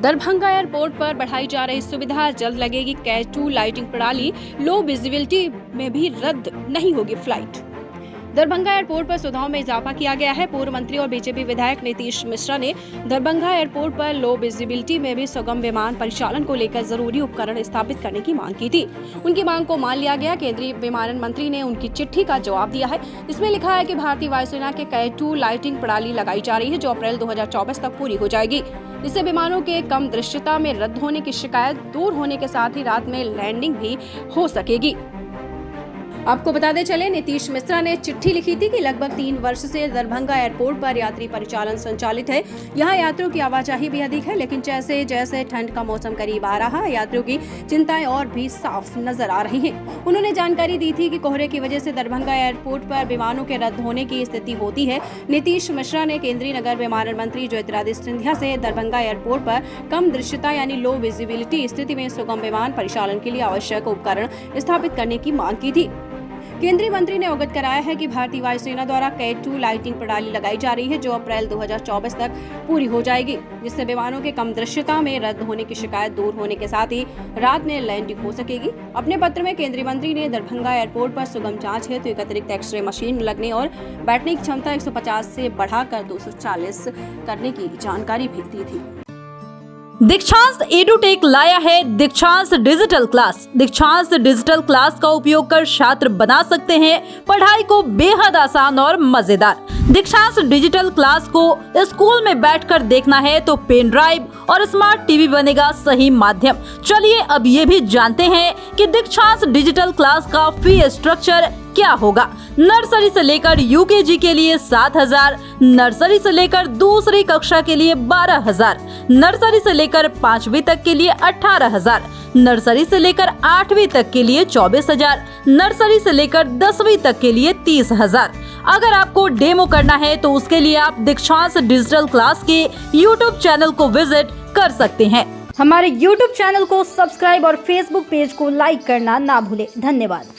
Darbhanga airport पर बढ़ाई जा रही सुविधा, जल्द लगेगी कैट 2 लाइटिंग प्रणाली, लो विजिबिलिटी में भी रद्द नहीं होगी फ्लाइट। दरभंगा एयरपोर्ट पर सुविधाओं में इजाफा किया गया है। पूर्व मंत्री और बीजेपी विधायक नीतीश मिश्रा ने दरभंगा एयरपोर्ट पर लो विजिबिलिटी में भी सुगम विमान परिचालन को लेकर जरूरी उपकरण स्थापित करने की मांग की थी। उनकी मांग को मान लिया गया। केंद्रीय विमानन मंत्री ने उनकी चिट्ठी का जवाब दिया है। इसमें लिखा है कि भारतीय वायुसेना के कैट 2 लाइटिंग प्रणाली लगाई जा रही है, जो अप्रैल 2024 तक पूरी हो जाएगी। इससे विमानों के कम दृश्यता में रद्द होने की शिकायत दूर होने के साथ ही रात में लैंडिंग भी हो सकेगी। आपको बताते चले, नीतीश मिश्रा ने चिट्ठी लिखी थी कि लगभग 3 वर्ष से दरभंगा एयरपोर्ट पर यात्री परिचालन संचालित है। यहाँ यात्रियों की आवाजाही भी अधिक है, लेकिन जैसे जैसे ठंड का मौसम करीब आ रहा है, यात्रियों की चिंताएं और भी साफ नजर आ रही हैं। उन्होंने जानकारी दी थी कि कोहरे की वजह से दरभंगा एयरपोर्ट पर विमानों के रद्द होने की स्थिति होती है। नीतीश मिश्रा ने केंद्रीय नगर विमानन मंत्री ज्योतिरादित्य सिंधिया से दरभंगा एयरपोर्ट पर कम दृश्यता यानी लो विजिबिलिटी स्थिति में सुगम विमान परिचालन के लिए आवश्यक उपकरण स्थापित करने की मांग की थी। केंद्रीय मंत्री ने अवगत कराया है कि भारतीय वायुसेना द्वारा कैट 2 लाइटिंग प्रणाली लगाई जा रही है, जो अप्रैल 2024 तक पूरी हो जाएगी, जिससे विमानों के कम दृश्यता में रद्द होने की शिकायत दूर होने के साथ ही रात में लैंडिंग हो सकेगी। अपने पत्र में केंद्रीय मंत्री ने दरभंगा एयरपोर्ट पर सुगम जांच हेतु एक अतिरिक्त एक्सरे मशीन लगने और बैठने की क्षमता 150 से बढ़ाकर 240 करने की जानकारी भी दी थी। दीक्षांत एडुटेक लाया है दीक्षांत डिजिटल क्लास। दीक्षांत डिजिटल क्लास का उपयोग कर छात्र बना सकते हैं पढ़ाई को बेहद आसान और मजेदार। दीक्षांत डिजिटल क्लास को स्कूल में बैठकर देखना है तो पेन ड्राइव और स्मार्ट टीवी बनेगा सही माध्यम। चलिए अब ये भी जानते हैं कि दीक्षांत डिजिटल क्लास का फी स्ट्रक्चर क्या होगा। नर्सरी से लेकर यूकेजी के लिए 7,000, नर्सरी से लेकर दूसरी कक्षा के लिए 12,000, नर्सरी से लेकर 5वीं तक के लिए 18,000, नर्सरी से लेकर 8वीं तक के लिए 24,000, नर्सरी से लेकर 10वीं तक के लिए 30,000। अगर आपको डेमो करना है तो उसके लिए आप दीक्षांत डिजिटल क्लास के YouTube चैनल को विजिट कर सकते हैं। हमारे YouTube चैनल को सब्सक्राइब और Facebook पेज को लाइक करना ना भूलें। धन्यवाद।